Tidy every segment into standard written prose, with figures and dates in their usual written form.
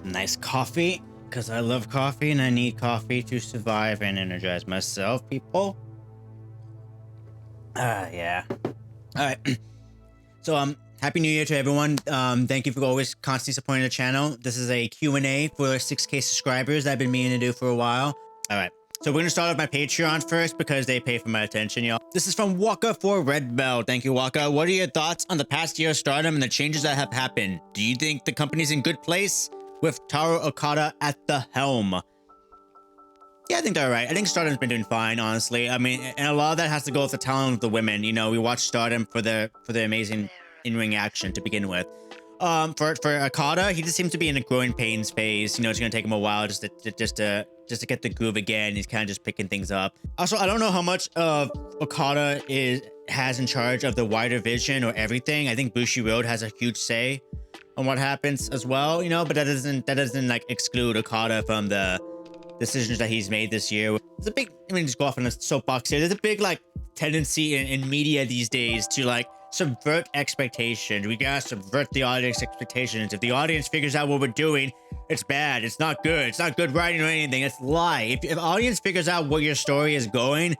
Nice coffee, because I love coffee and I need coffee to survive and energize myself, people. Yeah. All right. So, Happy New Year to everyone. Thank you for always constantly supporting the channel. This is a Q&A for 6K subscribers that I've been meaning to do for a while. All right. So we're going to start off my Patreon first because they pay for my attention, y'all. This is from Waka for Red Bell. Thank you, Waka. What are your thoughts on the past year of Stardom and the changes that have happened? Do you think the company's in good place with Taro Okada at the helm? Yeah, I think they're right. I think Stardom's been doing fine, honestly. I mean, and a lot of that has to go with the talent of the women. You know, we watched Stardom for the amazing in-ring action to begin with. For Okada, he just seems to be in a growing pains phase. You know, it's gonna take him a while just to get the groove again. He's kind of just picking things up. Also, I don't know how much of Okada has in charge of the wider vision or everything. I think Bushi Road has a huge say on what happens as well. You know, but that doesn't like exclude Okada from the decisions that he's made this year. There's a big, I mean, just go off on a soapbox here. There's a big like tendency in media these days to like subvert expectations. We gotta subvert the audience expectations. If the audience figures out what we're doing, it's bad. It's not good. It's not good writing or anything. It's lie. If the audience figures out what your story is going,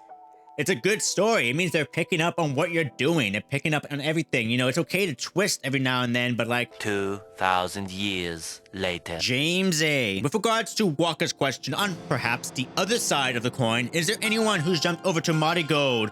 it's a good story. It means they're picking up on what you're doing. They're picking up on everything. You know, it's okay to twist every now and then, but like 2,000 years later. James A. With regards to Walker's question on perhaps the other side of the coin, is there anyone who's jumped over to Marty Gold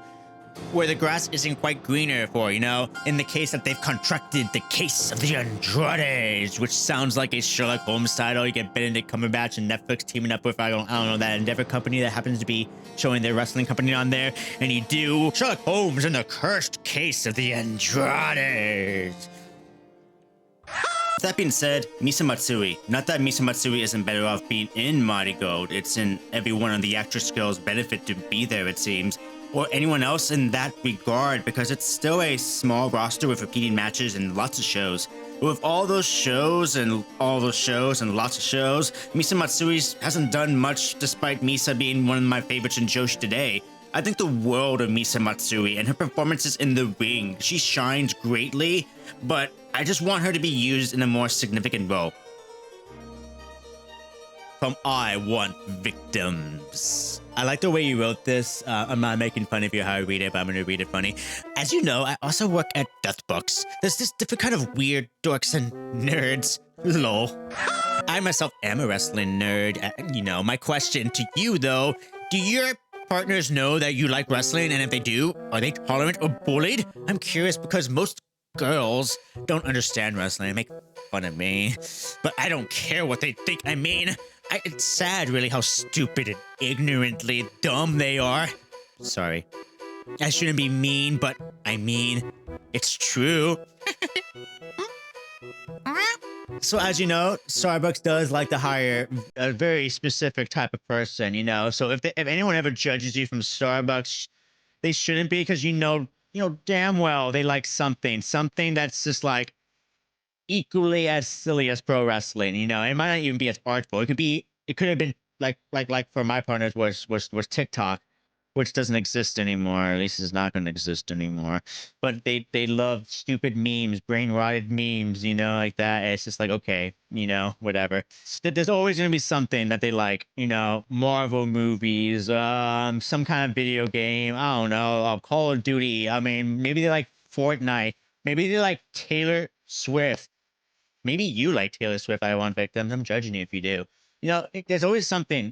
where the grass isn't quite greener for, you know, in the case that they've contracted the case of the Andrades, which sounds like a Sherlock Holmes title. You get Benedict Cumberbatch and Netflix teaming up with, I don't know, that Endeavor company that happens to be showing their wrestling company on there, and you do Sherlock Holmes and the cursed case of the Andrades. That being said, Misa Matsui. Not that Misa Matsui isn't better off being in Marty Gold. It's in every one of the actress girls' benefit to be there, it seems. Or anyone else in that regard, because it's still a small roster with repeating matches and lots of shows. But with all those shows and lots of shows, Misa Matsui hasn't done much despite Misa being one of my favorites in Joshi today. I think the world of Misa Matsui and her performances in the ring. She shines greatly, but I just want her to be used in a more significant role. From I Want Victims. I like the way you wrote this. I'm not making fun of you how I read it, but I'm going to read it funny. As you know, I also work at Death Books. There's this different kind of weird dorks and nerds. Lol. I myself am a wrestling nerd. You know, my question to you, though, do your partners know that you like wrestling? And if they do, are they tolerant or bullied? I'm curious because most girls don't understand wrestling and make fun of me. But I don't care what they think. I mean, it's sad, really, how stupid and ignorantly dumb they are. Sorry. I shouldn't be mean, but I mean, it's true. So as you know, Starbucks does like to hire a very specific type of person, you know? So if anyone ever judges you from Starbucks, they shouldn't be, because you know damn well they like something that's just like equally as silly as pro wrestling, you know. It might not even be as artful. It could have been like for my partners was TikTok, which doesn't exist anymore. At least it's not going to exist anymore. But they love stupid memes, brain rotted memes, you know, like that. And it's just like, okay, you know, whatever. There's always going to be something that they like, you know, Marvel movies, some kind of video game. I don't know, Call of Duty. I mean, maybe they like Fortnite. Maybe they like Taylor Swift. Maybe you like Taylor Swift. I Want Victims. I'm judging you if you do. You know, there's always something.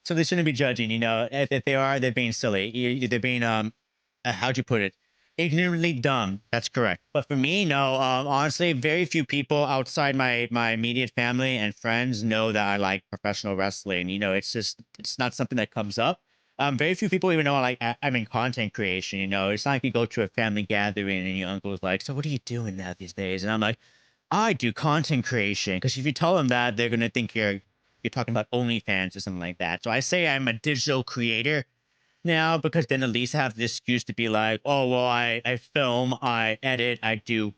So they shouldn't be judging, you know. If they are, they're being silly. They're being, how'd you put it? Ignorantly dumb. That's correct. But for me, no. Honestly, very few people outside my immediate family and friends know that I like professional wrestling. You know, it's not something that comes up. Very few people even know I'm in content creation. You know, it's not like you go to a family gathering and your uncle's like, "So what are you doing now these days?" And I'm like, "I do content creation." Because if you tell them that, they're gonna think you're talking about OnlyFans or something like that. So I say I'm a digital creator now, because then at least I have the excuse to be like, oh, well, I film, I edit, I do.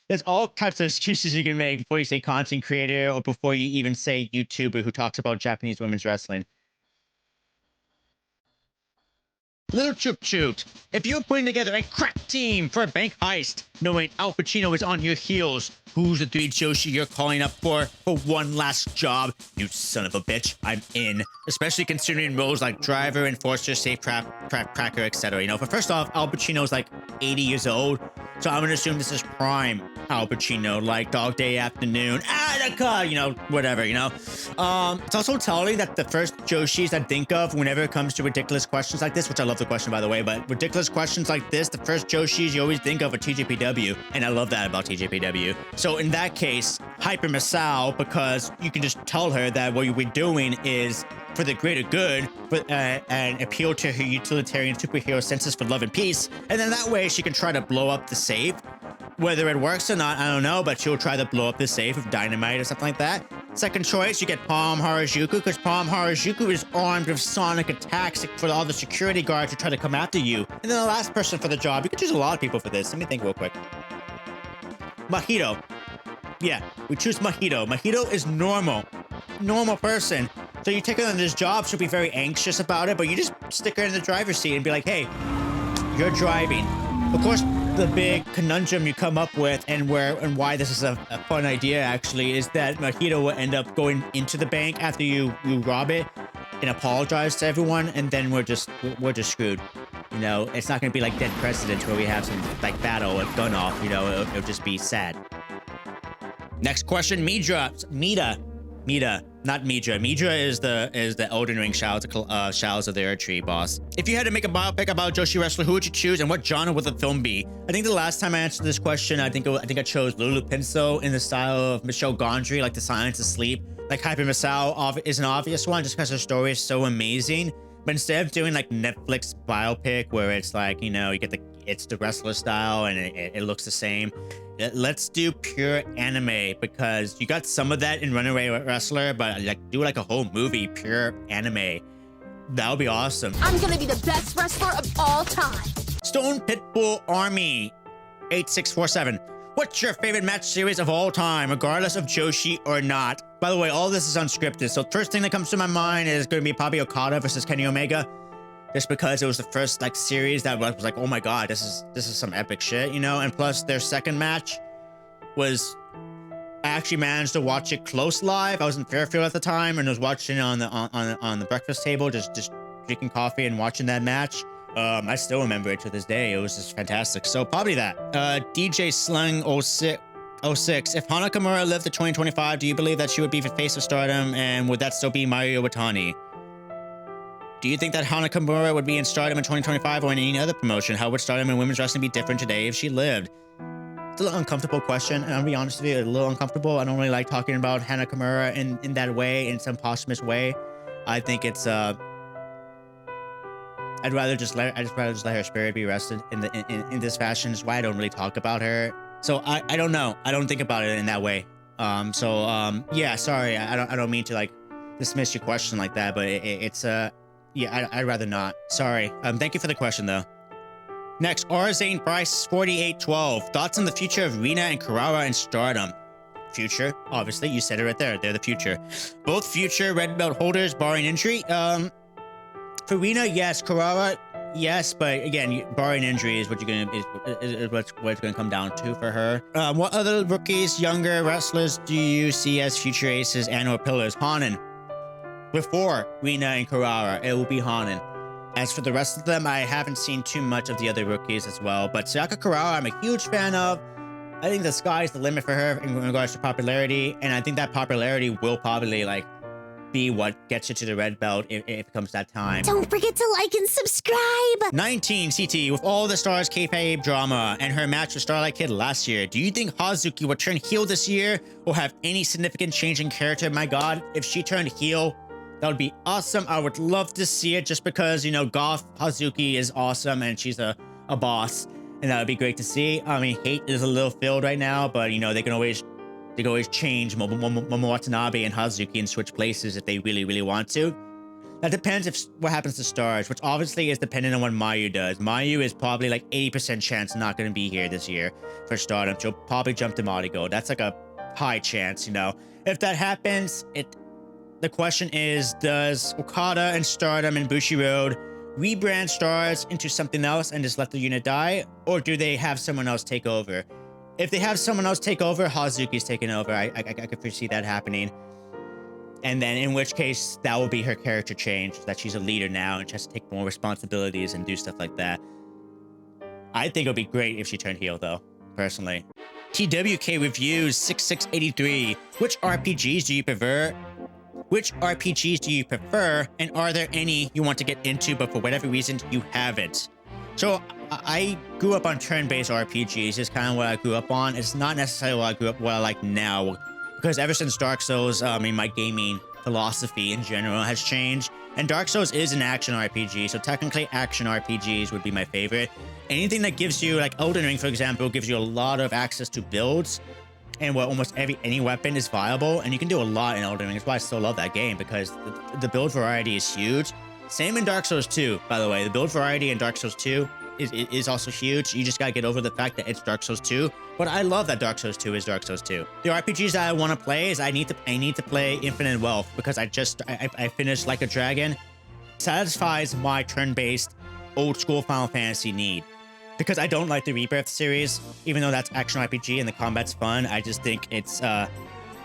There's all types of excuses you can make before you say content creator or before you even say YouTuber who talks about Japanese women's wrestling. Little Choop Choot, if you're putting together a crack team for a bank heist, knowing Al Pacino is on your heels, who's the three Joshi you're calling up for one last job? You son of a bitch, I'm in. Especially considering roles like driver, enforcer, safe trap, cracker, etc. But first off, Al Pacino's like 80 years old, so I'm gonna assume this is prime Al Pacino, like Dog Day Afternoon, Attica, whatever, It's also telling that the first Joshis I think of whenever it comes to ridiculous questions like this, which I love the question, by the way, but ridiculous questions like this, the first Joshis you always think of are TJPW, and I love that about TJPW. So in that case, Hyper Masao, because you can just tell her that what we're doing is for the greater good, and appeal to her utilitarian superhero senses for love and peace, and then that way she can try to blow up the safe. Whether it works or not, I don't know, but she'll try to blow up the safe with dynamite or something like that. Second choice, you get Palm Harajuku, because Palm Harajuku is armed with sonic attacks for all the security guards who try to come after you. And then the last person for the job, you could choose a lot of people for this. Let me think real quick. Mahito. Yeah, we choose Mahito. Mahito is normal person. So you take her on this job, she'll be very anxious about it, but you just stick her in the driver's seat and be like, hey, you're driving. Of course, the big conundrum you come up with and why this is a fun idea actually is that Mahito will end up going into the bank after you rob it and apologize to everyone, and then we're just screwed. It's not gonna be like Dead Presidents where we have some like battle with gun off. It'll just be sad. Next question, Mita, not Midra. Midra is the Elden Ring Shadows of the Earth Tree boss. If you had to make a biopic about a Joshi wrestler, who would you choose and what genre would the film be? I think the last time I answered this question, I think I chose Lulu Pinso in the style of Michelle Gondry, like The Silence of Sleep. Like Hyper Masao is an obvious one just because her story is so amazing. But instead of doing like Netflix biopic where it's like, it's the wrestler style and it looks the same, let's do pure anime, because you got some of that in Runaway Wrestler, but do like a whole movie pure anime. That would be awesome. I'm gonna be the best wrestler of all time. Stone Pitbull Army 8647. What's your favorite match series of all time, regardless of Joshi or not? By the way, all this is unscripted, so first thing that comes to my mind is going to be probably Okada versus Kenny Omega, just because it was the first series that was like, oh my god, this is some epic shit, And plus their second match was, I actually managed to watch it close live. I was in Fairfield at the time and was watching it on the breakfast table, just drinking coffee and watching that match. I still remember it to this day. It was just fantastic. So probably that. DJ Slung 06. If Hana Kimura lived to 2025, do you believe that she would be the face of Stardom, and would that still be Mario Watani? Do you think that Hana Kimura would be in Stardom in 2025 or in any other promotion? How would Stardom and women's wrestling be different today if she lived? It's a little uncomfortable question, and I'll be honest with you, a little uncomfortable. I don't really like talking about Hana Kimura in that way, in some posthumous way. I think it's I'd rather just let her spirit be rested in this fashion. Is why I don't really talk about her. So I don't know. I don't think about it in that way. Yeah, sorry. I don't mean to dismiss your question like that, but yeah, I'd rather not. Sorry. Thank you for the question though. Next, R. Zane Price 4812. Thoughts on the future of Rina and Carrara in Stardom? Future, obviously, you said it right there. They're the future. Both future red belt holders, barring injury. For Rina, yes. Carrara, yes. But again, barring injury is what you're gonna is what's gonna come down to for her. What other rookies, younger wrestlers do you see as future aces and/or pillars? Hanan. Before Rina and Carrara, it will be Hanan. As for the rest of them, I haven't seen too much of the other rookies as well. But Sayaka Carrara, I'm a huge fan of. I think the sky's the limit for her in regards to popularity, and I think that popularity will probably be what gets you to the red belt if it comes that time. Don't forget to like and subscribe. 19 CT, with all the Stars kayfabe drama and her match with Starlight Kid last year, do you think Hazuki will turn heel this year or have any significant change in character? My God, if she turned heel, that would be awesome. I would love to see it just because, Goth Hazuki is awesome and she's a boss, and that would be great to see. I mean, hate is a little filled right now, but they can always change Momo Watanabe and Hazuki and switch places if they really, really want to. That depends what happens to Stars, which obviously is dependent on what Mayu does. Mayu is probably 80% chance not going to be here this year for Stardom. She'll probably jump to Marigo. That's a high chance, If that happens, the question is, does Okada and Stardom and Bushiroad rebrand stars into something else and just let the unit die, or do they have someone else take over? If they have someone else take over, Hazuki's taking over. I could foresee that happening. And then in which case, that will be her character change, that she's a leader now and she has to take more responsibilities and do stuff like that. I think it would be great if she turned heel, though, personally. TWK Reviews 6683. Which RPGs do you prefer? Which RPGs do you prefer? And are there any you want to get into, but for whatever reason, you haven't? So I grew up on turn-based RPGs. It's kind of what I grew up on. It's not necessarily what I like now, because ever since Dark Souls, my gaming philosophy in general has changed. And Dark Souls is an action RPG, so technically action RPGs would be my favorite. Anything that gives you, like Elden Ring, for example, gives you a lot of access to builds, and where almost any weapon is viable, and you can do a lot in Elden Ring. That's why I still love that game, because the build variety is huge. Same in Dark Souls 2, by the way. The build variety in Dark Souls 2 is also huge. You just gotta get over the fact that it's Dark Souls 2. But I love that Dark Souls 2 is Dark Souls 2. The RPGs that I want to play is I need to play Infinite Wealth, because I finished Like a Dragon. Satisfies my turn-based old school Final Fantasy need. Because I don't like the Rebirth series, even though that's action RPG and the combat's fun. I just think it's I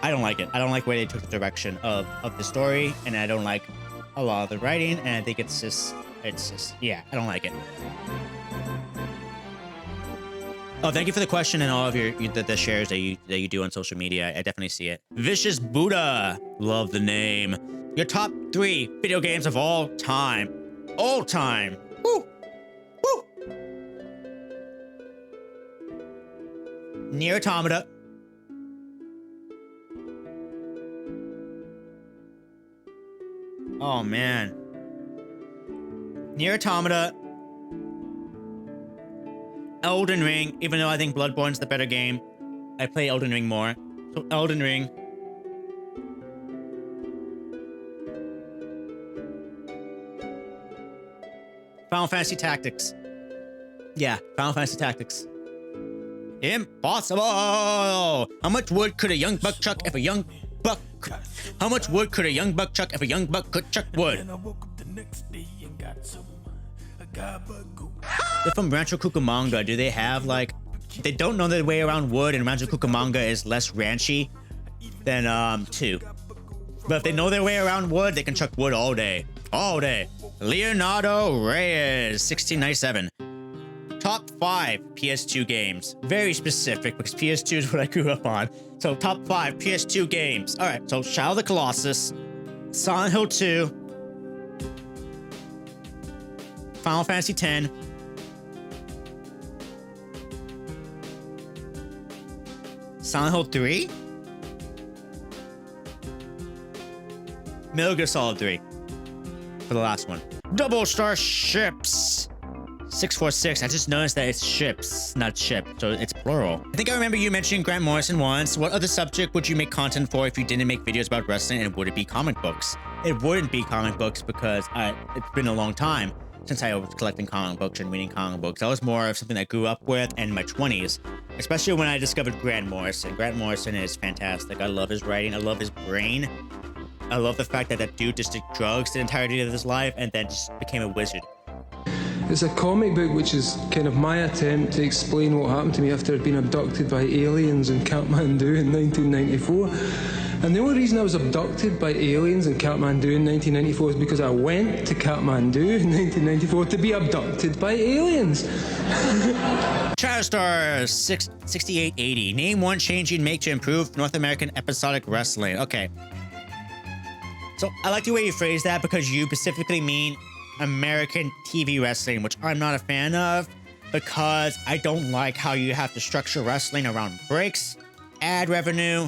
don't like it. I don't like where they took the direction of the story, and I don't like a lot of the writing, and I think it's just yeah, I don't like it. Oh, thank you for the question and all of the shares that you do on social media. I definitely see it. Vicious Buddha, love the name. Your top 3 video games of all time. All time. Woo! Woo! Nier Automata. Oh man. Nier Automata. Elden Ring, even though I think Bloodborne's the better game. I play Elden Ring more. So Elden Ring. Final Fantasy Tactics. Yeah, Final Fantasy Tactics. Impossible! How much wood could a young buck chuck if a young buck... How much wood could a young buck chuck if a young buck could chuck wood? They're from Rancho Cucamonga. Do they have, like... They don't know their way around wood, and Rancho Cucamonga is less ranchy than, 2. But if they know their way around wood, they can chuck wood all day. All day. Leonardo Reyes, 1697. Top 5 PS2 games. Very specific, because PS2 is what I grew up on. So, top 5 PS2 games. Alright, so Shadow of the Colossus, Silent Hill 2, Final Fantasy X, Silent Hill 3, Metal Gear Solid 3 for the last one. Double Star Ships 646. I just noticed that it's ships, not ship, so it's plural. I think I remember you mentioning Grant Morrison once. What other subject would you make content for if you didn't make videos about wrestling, and would it be comic books? It wouldn't be comic books, because it's been a long time since I was collecting comic books and reading comic books. That was more of something I grew up with in my 20s, especially when I discovered Grant Morrison. Grant Morrison is fantastic. I love his writing. I love his brain. I love the fact that that dude just did drugs the entirety of his life and then just became a wizard. It's a comic book which is kind of my attempt to explain what happened to me after I'd been abducted by aliens in Kathmandu in 1994. And the only reason I was abducted by aliens in Kathmandu in 1994 is because I went to Kathmandu in 1994 to be abducted by aliens. Charizstar 6880. Name one change you'd make to improve North American episodic wrestling. Okay. So I like the way you phrase that, because you specifically mean American TV wrestling, which I'm not a fan of, because I don't like how you have to structure wrestling around breaks, ad revenue.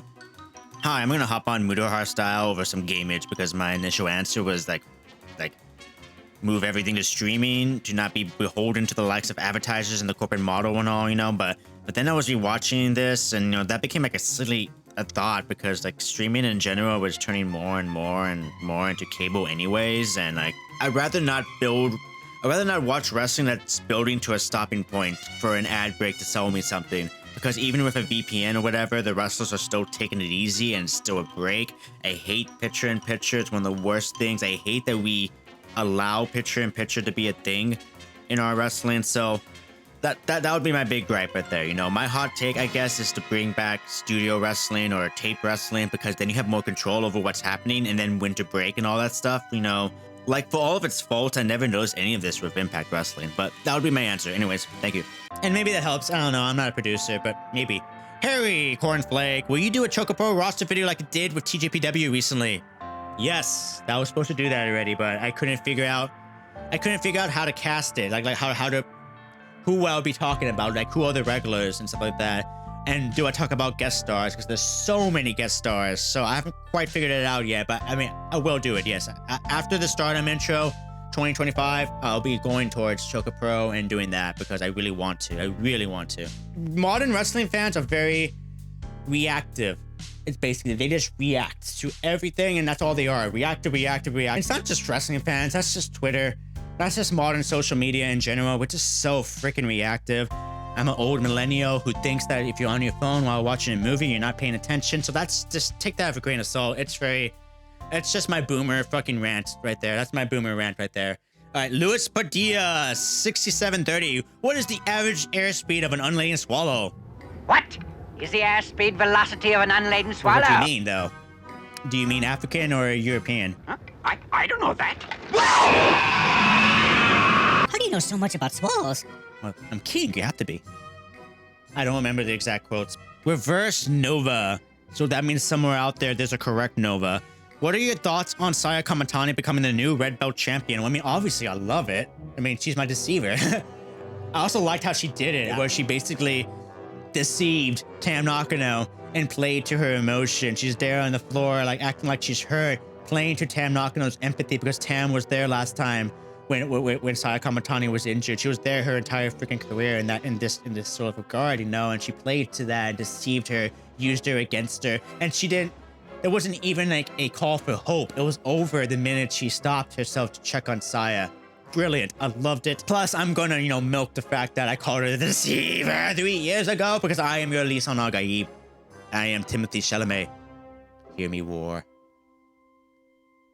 Hi, I'm gonna hop on Mudohar style over some gamage, because my initial answer was like move everything to streaming, do not be beholden to the likes of advertisers and the corporate model and all, you know. But then I was rewatching this, and you know, that became like a thought, because like streaming in general was turning more and more and more into cable anyways, and like I'd rather not watch wrestling that's building to a stopping point for an ad break to sell me something. Because even with a VPN or whatever, the wrestlers are still taking it easy and it's still a break. I hate picture-in-picture. It's one of the worst things. I hate that we allow picture-in-picture to be a thing in our wrestling. So that would be my big gripe right there. You know, my hot take, I guess, is to bring back studio wrestling or tape wrestling, because then you have more control over what's happening, and then winter break and all that stuff. You know, like, for all of its faults, I never noticed any of this with Impact Wrestling, but that would be my answer. Anyways, thank you. And maybe that helps. I don't know. I'm not a producer, but maybe. Harry Cornflake, will you do a Chocobo roster video like you did with TJPW recently? Yes, I was supposed to do that already, but I couldn't figure out how to cast it, like how to, who I would be talking about, like who are the regulars and stuff like that. And do I talk about guest stars? Because there's so many guest stars, so I haven't quite figured it out yet. But I mean, I will do it. Yes, after the Stardom intro, 2025, I'll be going towards Choco Pro and doing that because I really want to. I really want to. Modern wrestling fans are very reactive. It's basically, they just react to everything, and that's all they are. Reactive. It's not just wrestling fans. That's just Twitter. That's just modern social media in general, which is so freaking reactive. I'm an old millennial who thinks that if you're on your phone while watching a movie, you're not paying attention. So that's just, take that with a grain of salt. It's just my boomer fucking rant right there. That's my boomer rant right there. All right, Luis Padilla, 6730. What is the average airspeed of an unladen swallow? What is the airspeed velocity of an unladen swallow? What do you mean, though? Do you mean African or European? Huh? I don't know that. How do you know so much about swallows? Well, I'm king, you have to be. I don't remember the exact quotes. Reverse Nova. So that means somewhere out there, there's a correct Nova. What are your thoughts on Saya Kamatani becoming the new Red Belt champion? Well, I mean, obviously, I love it. I mean, she's my deceiver. I also liked how she did it, where she basically deceived Tam Nakano and played to her emotion. She's there on the floor, like acting like she's hurt, playing to Tam Nakano's empathy because Tam was there last time when Saya Kamatani was injured. She was there her entire freaking career in this sort of regard, you know, and she played to that and deceived her, used her against her, and she didn't. It wasn't even like a call for hope. It was over the minute she stopped herself to check on Saya. Brilliant. I loved it. Plus, I'm gonna, you know, milk the fact that I called her the deceiver 3 years ago because I am your Lisa Nagaib. I am Timothy Chalamet. Hear me roar.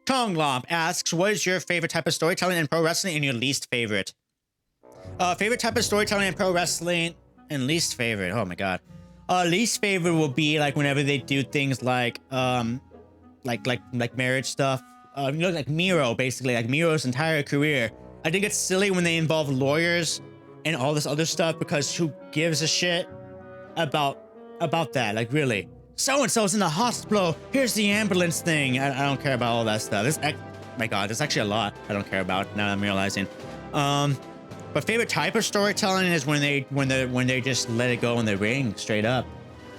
Tonglomp asks, what is your favorite type of storytelling in pro wrestling and your least favorite? Favorite type of storytelling in pro wrestling and least favorite. Oh my god. Least favorite will be like whenever they do things like marriage stuff. You know, like Miro, basically, like Miro's entire career. I think it's silly when they involve lawyers and all this other stuff because who gives a shit about that? Like, really? So-and-so's in the hospital. Here's the ambulance thing. I don't care about all that stuff. My god, there's actually a lot I don't care about now that I'm realizing. But favorite type of storytelling is when they just let it go in the ring straight up,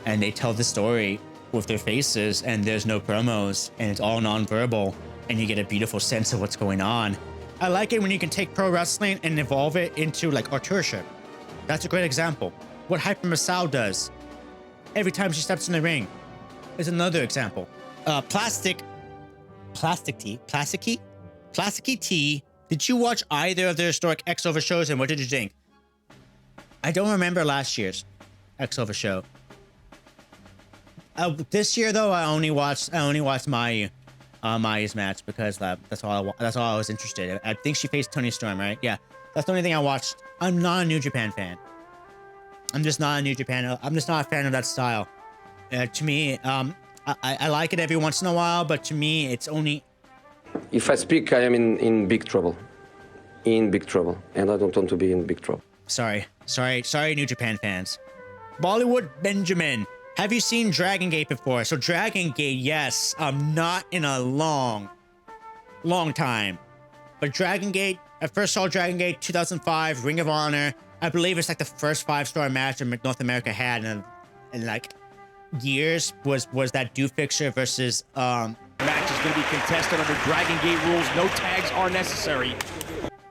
and they tell the story with their faces, and there's no promos, and it's all non-verbal, and you get a beautiful sense of what's going on. I like it when you can take pro wrestling and evolve it into like authorship. That's a great example. What Hyper Masao does every time she steps in the ring is another example. Plasticky T. Did you watch either of their historic X-Over shows, and what did you think? I don't remember last year's X-Over show. This year though, I only watched Maya's match because that's all I was interested in. I think she faced Toni Storm, right? Yeah, that's the only thing I watched. I'm not a New Japan fan. I'm just not a fan of that style. To me, I like it every once in a while, but to me, it's only. If I speak, I am in big trouble. In big trouble. And I don't want to be in big trouble. Sorry, New Japan fans. Bollywood Benjamin, have you seen Dragon Gate before? So Dragon Gate, yes. Not in a long time. But Dragon Gate, I first saw Dragon Gate 2005, Ring of Honor. I believe it's like the first 5-star match that North America had in like years was that Do Fixer versus Match is going to be contested under Dragon Gate rules. No tags are necessary.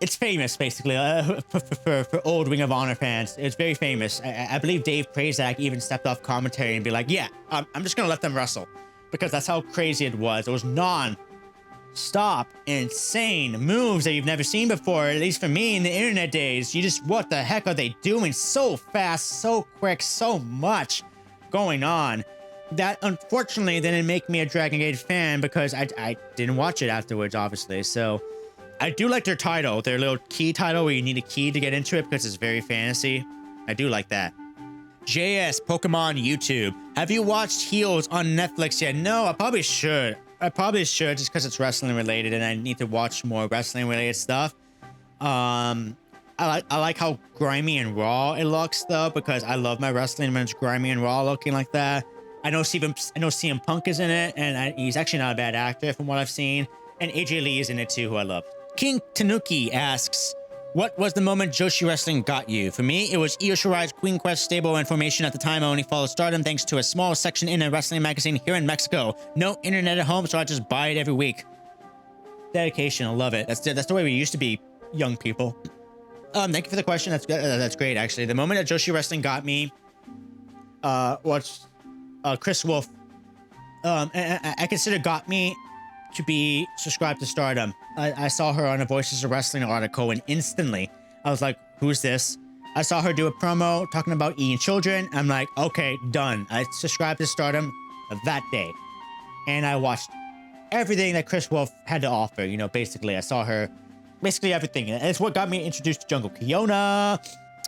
It's famous, basically, for old Ring of Honor fans. It's very famous. I believe Dave Prazak even stepped off commentary and be like, yeah, I'm just going to let them wrestle. Because that's how crazy it was. It was non-stop, insane moves that you've never seen before, at least for me in the internet days. You just, what the heck are they doing? So fast, so quick, so much going on. That unfortunately didn't make me a Dragon Gate fan because I didn't watch it afterwards, obviously. So I do like their title, their little key title where you need a key to get into it because it's very fantasy. I do like that. JS Pokemon YouTube. Have you watched Heels on Netflix yet? No, I probably should. I probably should just because it's wrestling related and I need to watch more wrestling related stuff. I like how grimy and raw it looks though, because I love my wrestling when it's grimy and raw looking like that. I know CM Punk is in it, and he's actually not a bad actor from what I've seen. And AJ Lee is in it too, who I love. King Tanuki asks, what was the moment Joshi Wrestling got you? For me, it was Io Shirai's Queen Quest stable and formation. At the time, I only followed Stardom thanks to a small section in a wrestling magazine here in Mexico. No internet at home, so I just buy it every week. Dedication, I love it. That's the way we used to be, young people. Thank you for the question. That's great, actually. The moment that Joshi Wrestling got me was Chris Wolf. I consider got me to be subscribed to Stardom. I saw her on a Voices of Wrestling article, and instantly I was like, who's this? I saw her do a promo talking about eating children. I'm like, okay, done. I subscribed to Stardom that day, and I watched everything that Chris Wolf had to offer. You know, basically, I saw her, basically everything. And it's what got me introduced to Jungle Kiona.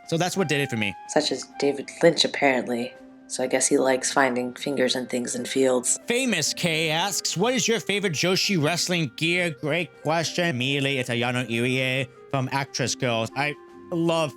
So that's what did it for me. Such as David Lynch, apparently. So I guess he likes finding fingers and things in fields. Famous K asks, what is your favorite Joshi Wrestling gear? Great question. Immediately, it's Ayano Irie from Actress Girls. I love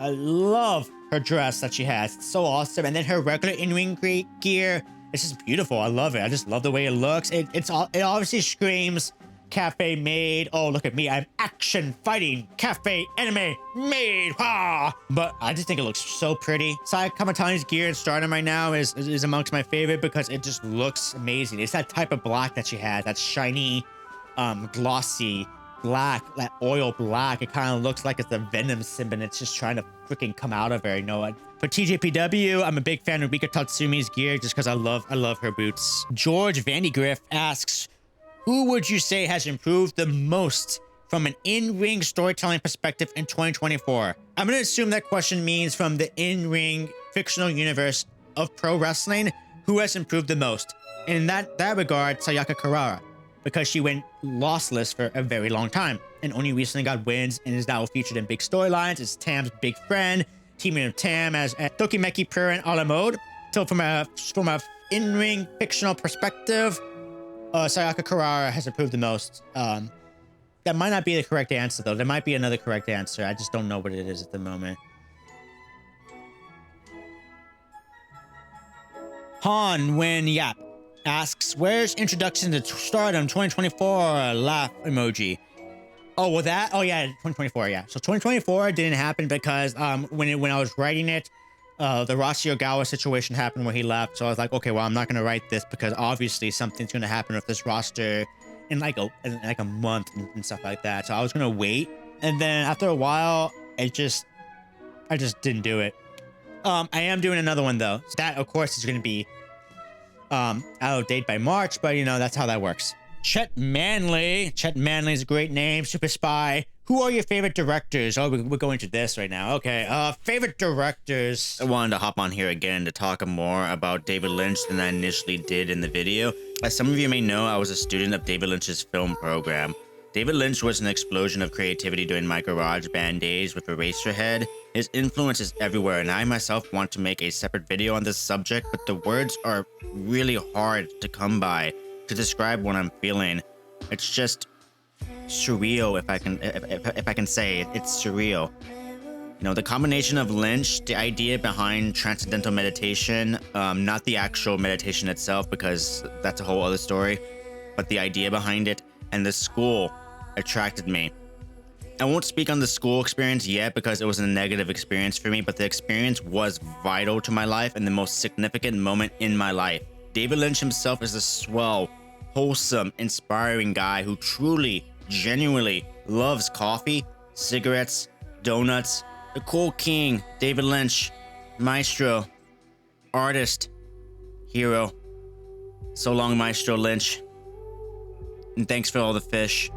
her dress that she has. It's so awesome. And then her regular in-ring gear, it's just beautiful. I love it. I just love the way it looks. It obviously screams cafe made. Oh, look at me. I'm action fighting cafe anime made. Ha! But I just think it looks so pretty. Sai Kamatani's gear in Stardom right now is amongst my favorite because it just looks amazing. It's that type of black that she has, that shiny, glossy black, that oil black. It kind of looks like it's a Venom symbol. It's just trying to freaking come out of her, you know. For TJPW, I'm a big fan of Rika Tatsumi's gear just because I love her boots. George Vandigriff asks, who would you say has improved the most from an in-ring storytelling perspective in 2024? I'm going to assume that question means from the in-ring fictional universe of pro wrestling, who has improved the most? In that regard, Sayaka Carrara, because she went lossless for a very long time and only recently got wins and is now featured in big storylines. Is Tam's big friend, teaming with Tam as Tokimeki Pure and a la mode. So from a in-ring fictional perspective, Sayaka Carrara has improved the most. That might not be the correct answer, though. There might be another correct answer. I just don't know what it is at the moment. Han Wen Yap asks, where's introduction to Stardom 2024? Laugh emoji. Oh, well that? Oh, yeah, 2024, yeah. So 2024 didn't happen because when I was writing it, the Rossi Ogawa situation happened where he left. So I was like, okay, well, I'm not going to write this because obviously something's going to happen with this roster in like a month and stuff like that. So I was going to wait. And then after a while, I just didn't do it. I am doing another one though. So that of course is going to be out of date by March, but you know, that's how that works. Chet Manley. Chet Manley is a great name. Super Spy. Who are your favorite directors? Oh, we're going to this right now. Okay. Favorite directors. I wanted to hop on here again to talk more about David Lynch than I initially did in the video. As some of you may know, I was a student of David Lynch's film program. David Lynch was an explosion of creativity during my garage band days with Eraserhead. His influence is everywhere, and I myself want to make a separate video on this subject, but the words are really hard to come by to describe what I'm feeling. It's just surreal, if I can say it. It's surreal. You know, the combination of Lynch, the idea behind transcendental meditation, not the actual meditation itself, because that's a whole other story, but the idea behind it, and the school attracted me. I won't speak on the school experience yet because it was a negative experience for me, but the experience was vital to my life and the most significant moment in my life. David Lynch himself is a swell, wholesome, inspiring guy who truly, genuinely loves coffee, cigarettes, donuts. The cool king, David Lynch, maestro, artist, hero. So long, Maestro Lynch. And thanks for all the fish.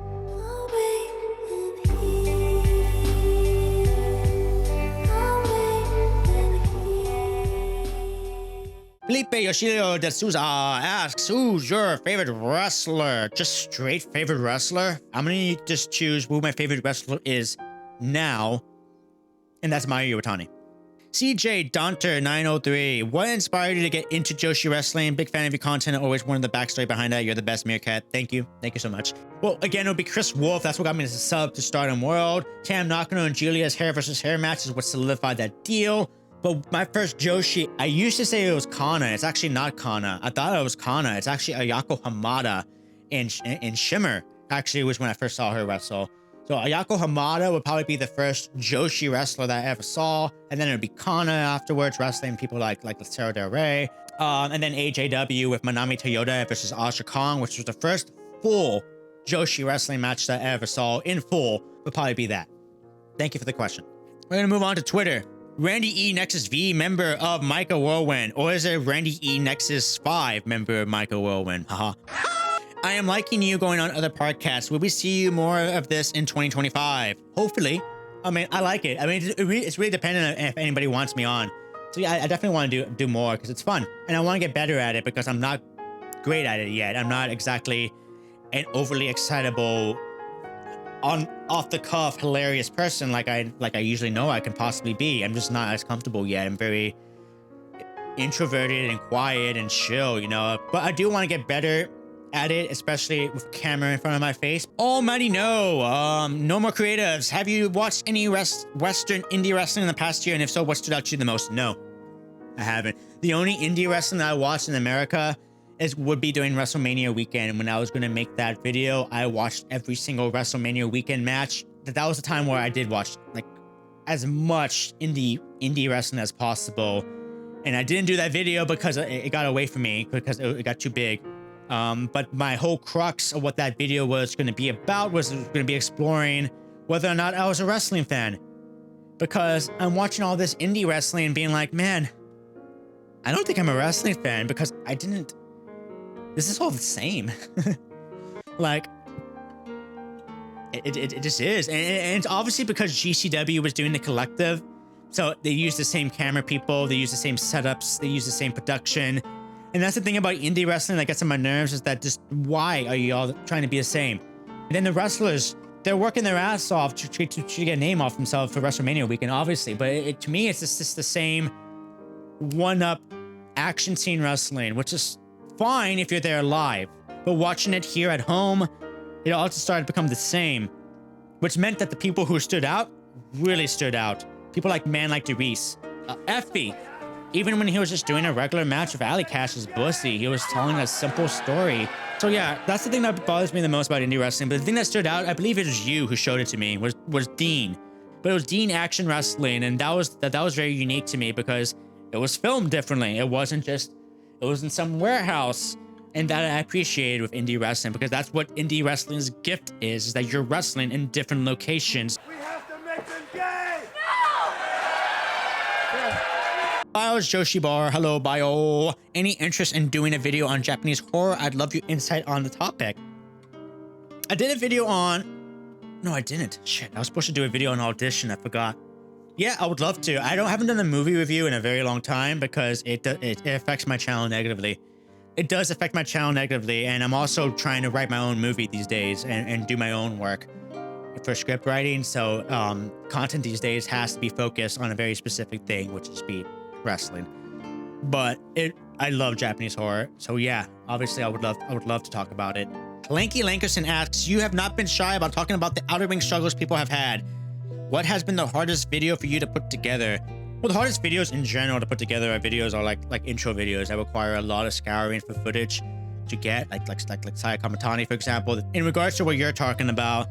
Felipe Yoshio de Souza asks, who's your favorite wrestler? Just straight favorite wrestler? I'm gonna just choose who my favorite wrestler is now, and that's Mayu Iwatani. CJ Donter 903, what inspired you to get into Joshi wrestling? Big fan of your content. Always wanted the backstory behind that. You're the best, Meerkat. Thank you so much. Well, again, it'll be Chris Wolf. That's what got me to sub to Stardom World. Cam Nakano and Julia's hair versus hair match is what solidified that deal. But my first Joshi, I used to say it was Kana. It's actually not Kana. I thought it was Kana. It's actually Ayako Hamada in Shimmer. Actually, was when I first saw her wrestle. So Ayako Hamada would probably be the first Joshi wrestler that I ever saw, and then it would be Kana afterwards, wrestling people like Sarah Del Rey, and then AJW with Manami Toyota versus Asha Kong, which was the first full Joshi wrestling match that I ever saw in full. Would probably be that. Thank you for the question. We're gonna move on to Twitter. Randy E Nexus V, member of Micah Whirlwind, or is it Randy E Nexus 5, member of Micah Whirlwind? Haha. I am liking you going on other podcasts. Will we see you more of this in 2025? Hopefully. I mean, I like it. I mean, it's really dependent on if anybody wants me on. So yeah, I definitely want to do more because it's fun. And I want to get better at it because I'm not great at it yet. I'm not exactly an overly excitable, off the cuff, hilarious person like I usually know I can possibly be. I'm just not as comfortable yet. I'm very introverted and quiet and chill, you know. But I do want to get better at it, especially with camera in front of my face. Almighty no. No more creatives. Have you watched any Western indie wrestling in the past year? And if so, what stood out to you the most? No, I haven't. The only indie wrestling that I watched in America would be during WrestleMania weekend. When I was gonna make that video, I watched every single WrestleMania weekend match. That was the time where I did watch like as much indie wrestling as possible. And I didn't do that video because it got away from me because it got too big. But my whole crux of what that video was going to be about was going to be exploring whether or not I was a wrestling fan. Because I'm watching all this indie wrestling and being like, man, I don't think I'm a wrestling fan because this is all the same. Like, it just is. And it's obviously because GCW was doing the collective. So they use the same camera people, they use the same setups, they use the same production. And that's the thing about indie wrestling that gets on my nerves is that just why are you all trying to be the same? And then the wrestlers, they're working their ass off to get a name off themselves for WrestleMania weekend, obviously. But to me, it's just the same one-up action scene wrestling, which is fine if you're there live. But watching it here at home, it all just started to become the same, which meant that the people who stood out really stood out. People like Man Like DeReese, Effie. Even when he was just doing a regular match with Alley Cash's Bussy, he was telling a simple story. So yeah, that's the thing that bothers me the most about indie wrestling. But the thing that stood out, I believe it was you who showed it to me, was Dean. But it was Dean Action Wrestling, and that was very unique to me because it was filmed differently. It was in some warehouse, and that I appreciated with indie wrestling because that's what indie wrestling's gift is that you're wrestling in different locations. We have to make them gay! Bios Joshi Bar, hello Bio. Any interest in doing a video on Japanese horror? I'd love your insight on the topic. I did a video on... No, I didn't. Shit, I was supposed to do a video on Audition, I forgot. Yeah, I would love to. Haven't done a movie review in a very long time because it affects my channel negatively. It does affect my channel negatively, and I'm also trying to write my own movie these days and do my own work for script writing. So content these days has to be focused on a very specific thing, which is speed. Wrestling, but I love Japanese horror, so yeah, obviously I would love to talk about it. Lanky Lankerson asks, you have not been shy about talking about the outer ring struggles people have had. What has been the hardest video for you to put together? Well, the hardest videos in general to put together are videos like intro videos that require a lot of scouring for footage to get, like Saya Kamatani, for example. In regards to what you're talking about,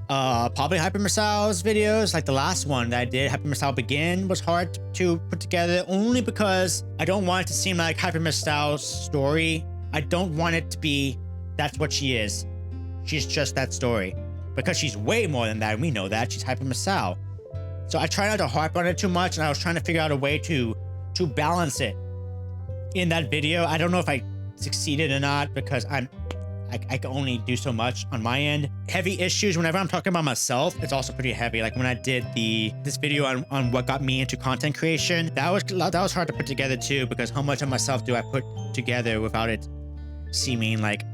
probably Hyper Misao's videos, like the last one that I did, Hyper Misao Begin, was hard to put together only because I don't want it to seem like Hyper Misao's story. I don't want it to be that's what she is. She's just that story. Because she's way more than that, and we know that. She's Hyper Misao. So I try not to harp on it too much, and I was trying to figure out a way to balance it in that video. I don't know if I succeeded or not because I'm I can only do so much on my end. Heavy issues, whenever I'm talking about myself, it's also pretty heavy. Like when I did this video on what got me into content creation, that was hard to put together too, because how much of myself do I put together without it seeming like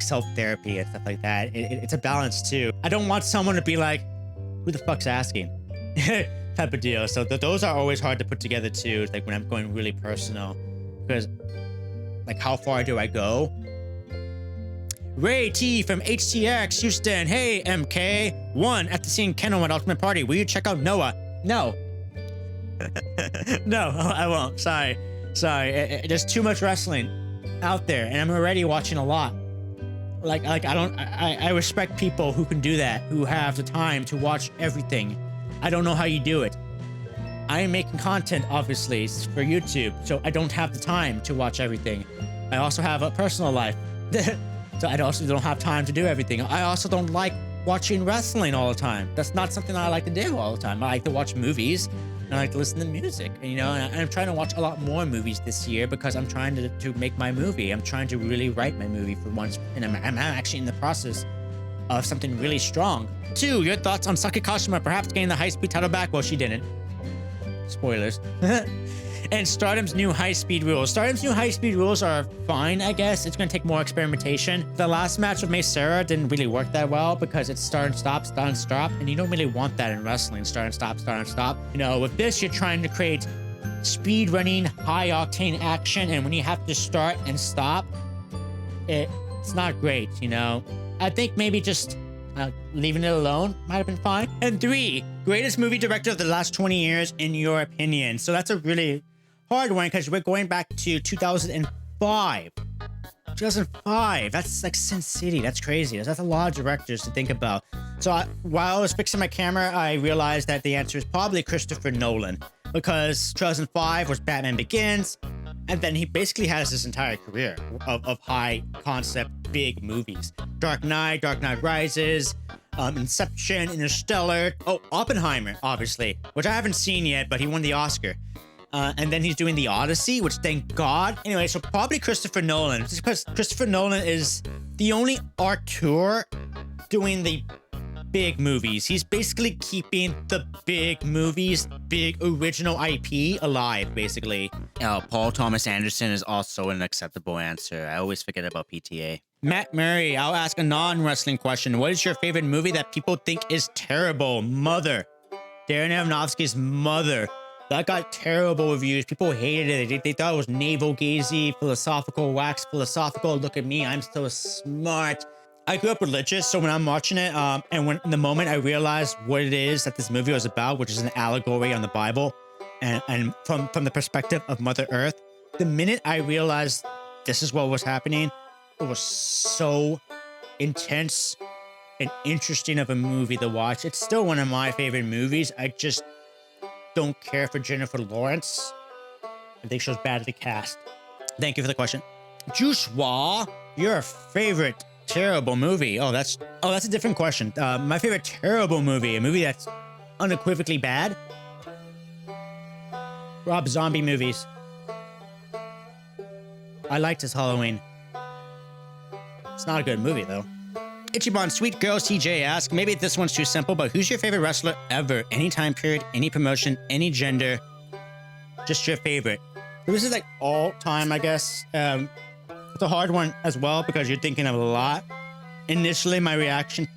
self-therapy and stuff like that. It's a balance too. I don't want someone to be like, who the fuck's asking? Type of deal. So those are always hard to put together too. Like when I'm going really personal, because like how far do I go? Ray T from HTX Houston. Hey MK. 1 after seeing Kendall at Ultimate Party, will you check out Noah? No. No, I won't. Sorry. There's too much wrestling out there, and I'm already watching a lot. Like I respect people who can do that, who have the time to watch everything. I don't know how you do it. I am making content, obviously, for YouTube, so I don't have the time to watch everything. I also have a personal life, so I also don't have time to do everything. I also don't like watching wrestling all the time. That's not something I like to do all the time. I like to watch movies, and I like to listen to music, you know, and I'm trying to watch a lot more movies this year because I'm trying to make my movie. I'm trying to really write my movie for once, and I'm actually in the process of something really strong. 2, your thoughts on Saki Kashima perhaps getting the high-speed title back? Well, she didn't. Spoilers. And Stardom's new high-speed rules. Stardom's new high-speed rules are fine, I guess. It's going to take more experimentation. The last match with May Sarah didn't really work that well because it's start and stop, and you don't really want that in wrestling. Start and stop. You know, with this, you're trying to create speed-running, high-octane action, and when you have to start and stop, it's not great, you know? I think maybe just leaving it alone might have been fine. And 3, greatest movie director of the last 20 years, in your opinion. So that's a really hard one because we're going back to 2005. 2005. That's like Sin City. That's crazy. That's a lot of directors to think about. So while I was fixing my camera, I realized that the answer is probably Christopher Nolan, because 2005 was Batman Begins, and then he basically has his entire career of high concept, big movies. Dark Knight Rises, Inception, Interstellar, Oppenheimer, obviously, which I haven't seen yet, but he won the Oscar. And then he's doing The Odyssey, which thank God. Anyway, so probably Christopher Nolan, just because Christopher Nolan is the only auteur doing the big movies. He's basically keeping the big movies, big original IP alive, basically. Paul Thomas Anderson is also an acceptable answer. I always forget about PTA. Matt Murray, I'll ask a non-wrestling question. What is your favorite movie that people think is terrible? Mother. Darren Aronofsky's Mother. That got terrible reviews. People hated it. They thought it was navel-gazy, philosophical, wax philosophical. Look at me, I'm so smart. I grew up religious, so when I'm watching it, and when in the moment I realized what it is that this movie was about, which is an allegory on the Bible, and from the perspective of Mother Earth, the minute I realized this is what was happening, it was so intense and interesting of a movie to watch. It's still one of my favorite movies. I just don't care for Jennifer Lawrence. I think she was badly cast. Thank you for the question. Joshua, your favorite terrible movie? That's a different question. My favorite terrible movie, a movie that's unequivocally bad. Rob Zombie movies. I liked his Halloween. It's not a good movie though. Ichiban Sweet Girls TJ asks, maybe this one's too simple, but who's your favorite wrestler ever? Any time period, any promotion, any gender, just your favorite. So this is like all time, I guess. It's a hard one as well because you're thinking of a lot. Initially, my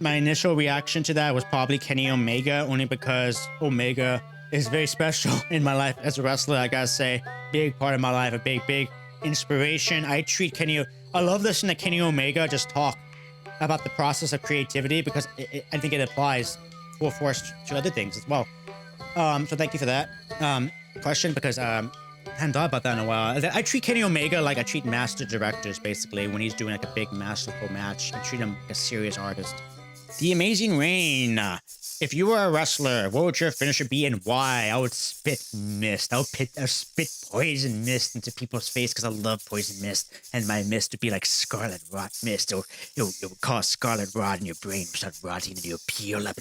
initial reaction to that was probably Kenny Omega, only because Omega is very special in my life as a wrestler. I gotta say, big part of my life, a big inspiration. I love listening to Kenny Omega just talk about the process of creativity because I think it applies full force to other things as well. So thank you for that question because I hadn't thought about that in a while. I treat Kenny Omega like I treat master directors, basically, when he's doing like a big masterful match. I treat him like a serious artist. The Amazing Rain. If you were a wrestler, what would your finisher be and why? I would spit mist. I would spit poison mist into people's face because I love poison mist. And my mist would be like scarlet rot mist. It would cause scarlet rot in your brain, start rotting, and you'll peel up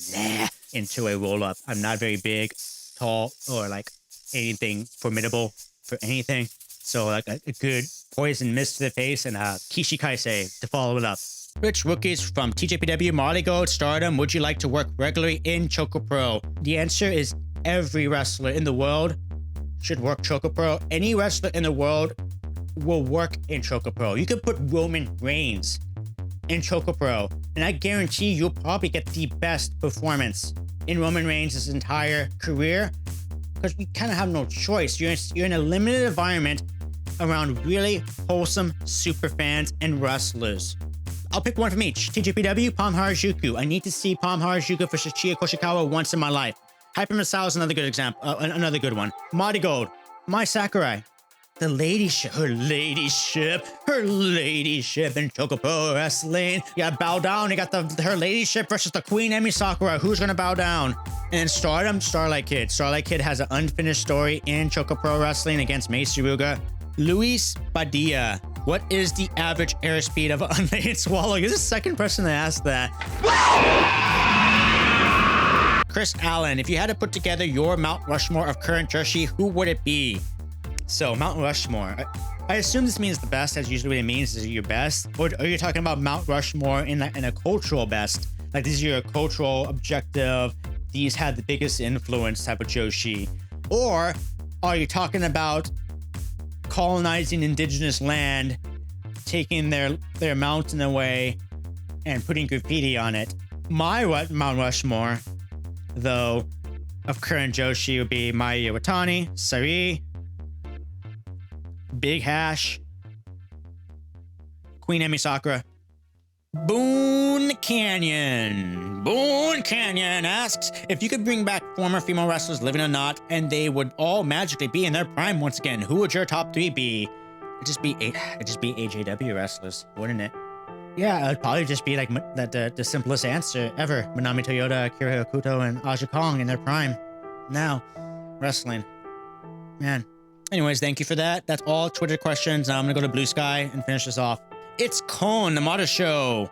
into a roll up. I'm not very big, tall, or like anything formidable for anything. So like a good poison mist to the face and a Kishi Kaisei to follow it up. Which rookies from TJPW, Molly Gold, Stardom would you like to work regularly in Choco Pro? The answer is every wrestler in the world should work Choco Pro. Any wrestler in the world will work in Choco Pro. You could put Roman Reigns in Choco Pro, and I guarantee you'll probably get the best performance in Roman Reigns' entire career, because you kind of have no choice. You're in a limited environment around really wholesome super fans and wrestlers. I'll pick one from each. TJPW, Palm Harajuku. I need to see Palm Harajuku for Shichiya Koshikawa once in my life. Hyper Masao is another good example, another good one. Marty Gold, Mai Sakurai. The ladyship, her ladyship in Choco Pro Wrestling. You got Bow Down, you got her ladyship versus the Queen Emi Sakura. Who's gonna bow down? And then Stardom, Starlight Kid. Starlight Kid has an unfinished story in Choco Pro Wrestling against Mei Suruga. Luis Badia. What is the average airspeed of an unladen swallow? You're the second person to ask that. Chris Allen, if you had to put together your Mount Rushmore of current Joshi, who would it be? So, Mount Rushmore. I assume this means the best, as usually what it means is your best. Or are you talking about Mount Rushmore in a cultural best? Like, this is your cultural objective, these had the biggest influence type of Joshi? Or are you talking about colonizing indigenous land, taking their mountain away, and putting graffiti on it? My Mount Rushmore, though, of current Joshi would be Maya Iwatani, Sari, Big Hash, Queen Emi Sakura. Boone Canyon asks, if you could bring back former female wrestlers living or not, and they would all magically be in their prime once again, who would your top 3 be? It'd just be AJW wrestlers, wouldn't it? Yeah, it'd probably just be like the simplest answer ever. Manami Toyota, Akira Hokuto, and Aja Kong in their prime. Now, wrestling. Man. Anyways, thank you for that. That's all Twitter questions. Now I'm gonna go to Bluesky and finish this off. It's Cone, the Mata Show.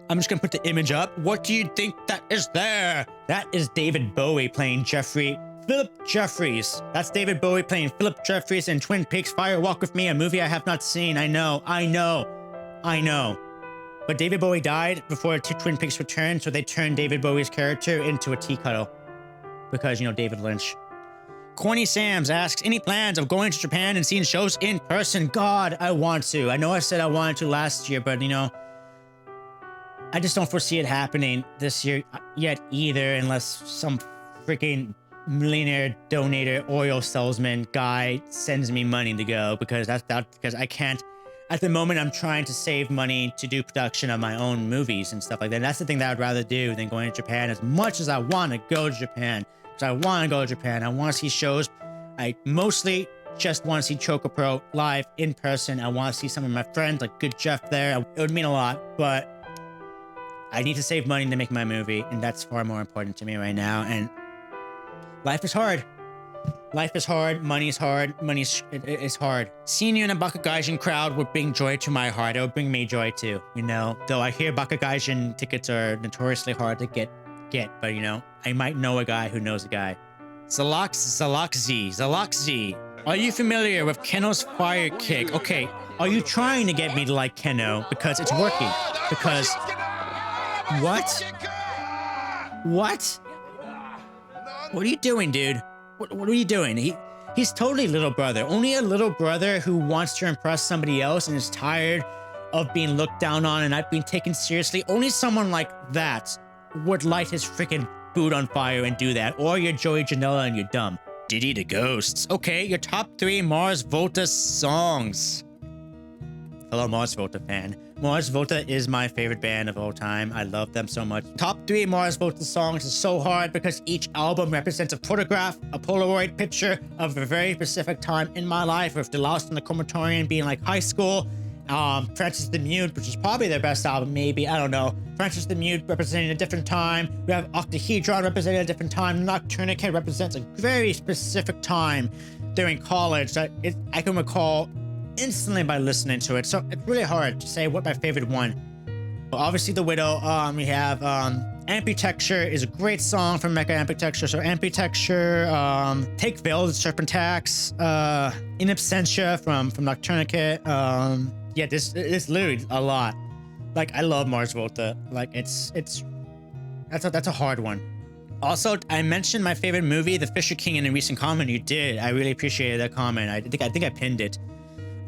I'm just gonna put the image up. What do you think that is there? That is David Bowie playing Philip Jeffries. That's David Bowie playing Philip Jeffries in Twin Peaks Fire Walk With Me, a movie I have not seen. I know. But David Bowie died before Twin Peaks returned, so they turned David Bowie's character into a tea kettle. Because, David Lynch. Corny Sams asks, any plans of going to Japan and seeing shows in person? God, I want to. I know I said I wanted to last year, but, I just don't foresee it happening this year yet either, unless some freaking millionaire donator oil salesman guy sends me money to go, because because I can't. At the moment, I'm trying to save money to do production of my own movies and stuff like that. That's the thing that I'd rather do than going to Japan, as much as I want to go to Japan. I want to go to Japan. I want to see shows. I mostly just want to see Choco Pro live in person. I want to see some of my friends, like Good Jeff there. It would mean a lot, but I need to save money to make my movie, and that's far more important to me right now. And life is hard. Life is hard. Money's hard. It's hard. Seeing you in a Bakugaijin crowd would bring joy to my heart. It would bring me joy too, Though I hear Bakugaijin tickets are notoriously hard to get, but I might know a guy who knows a guy. Zalaxzi. Are you familiar with Keno's fire kick? Okay, are you trying to get me to like Keno? Because it's working. Because... What? What are you doing, dude? What are you doing? He's totally little brother. Only a little brother who wants to impress somebody else and is tired of being looked down on and not being taken seriously. Only someone like that would light his freaking boot on fire and do that. Or you're Joey Janela and you're dumb. Diddy the Ghosts. Okay, your top 3 Mars Volta songs. Hello, Mars Volta fan. Mars Volta is my favorite band of all time. I love them so much. Top 3 Mars Volta songs is so hard because each album represents a photograph, a Polaroid picture of a very specific time in my life, with The Lost in the Comatorian being like high school, Francis the Mute, which is probably their best album, maybe, I don't know. Francis the Mute representing a different time. We have Octahedron representing a different time. Nocturnicate represents a very specific time during college that I can recall instantly by listening to it. So it's really hard to say what my favorite one. Well, obviously The Widow. We have Amputexture is a great song from Mecha Amputexture. So Amputexture, Take Veil, Serpentax, In Absentia from Nocturnicate. Yeah, this is literally a lot. Like, I love Mars Volta. Like, that's a hard one. Also, I mentioned my favorite movie, The Fisher King, in a recent comment you did. I really appreciated that comment. I think I pinned it.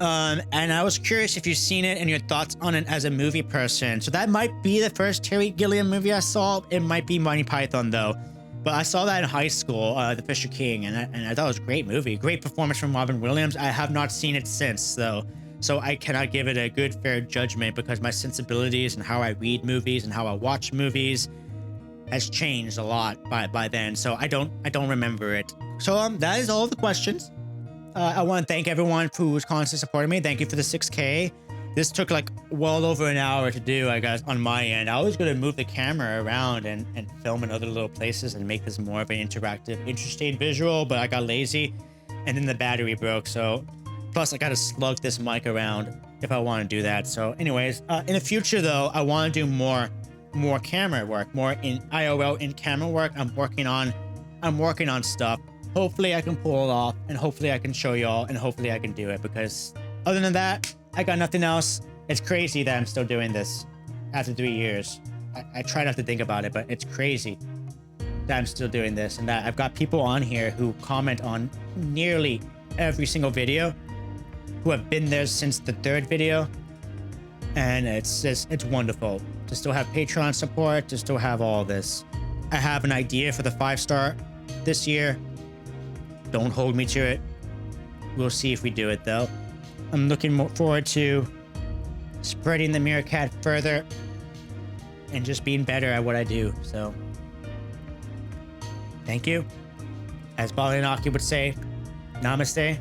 And I was curious if you've seen it and your thoughts on it as a movie person. So that might be the first Terry Gilliam movie I saw. It might be Monty Python though. But I saw that in high school, The Fisher King, and I thought it was a great movie. Great performance from Robin Williams. I have not seen it since though. So I cannot give it a good, fair judgment because my sensibilities and how I read movies and how I watch movies has changed a lot by then. So I don't remember it. So that is all the questions. I want to thank everyone who's constantly supporting me. Thank you for the 6K. This took like well over an hour to do, I guess, on my end. I was going to move the camera around and film in other little places and make this more of an interactive, interesting visual, but I got lazy and then the battery broke. So plus I got to slug this mic around if I want to do that. So anyways, in the future though, I want to do more camera work, more in IRL in camera work. I'm working on stuff. Hopefully I can pull it off, and hopefully I can show y'all, and hopefully I can do it, because other than that, I got nothing else. It's crazy that I'm still doing this after 3 years. I try not to think about it, but it's crazy that I'm still doing this, and that I've got people on here who comment on nearly every single video, who have been there since the 3rd video, and it's wonderful to still have Patreon support, to still have all this. I have an idea for the 5-star this year. Don't hold me to it. We'll see if we do it though. I'm looking forward to spreading the Meerkat further and just being better at what I do. So thank you. As Balinaki would say, namaste.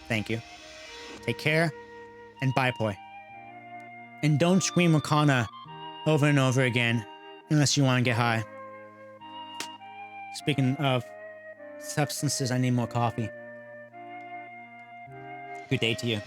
Thank you. Take care and bye, boy. And don't scream Wakana over and over again unless you want to get high. Speaking of substances, I need more coffee. Good day to you.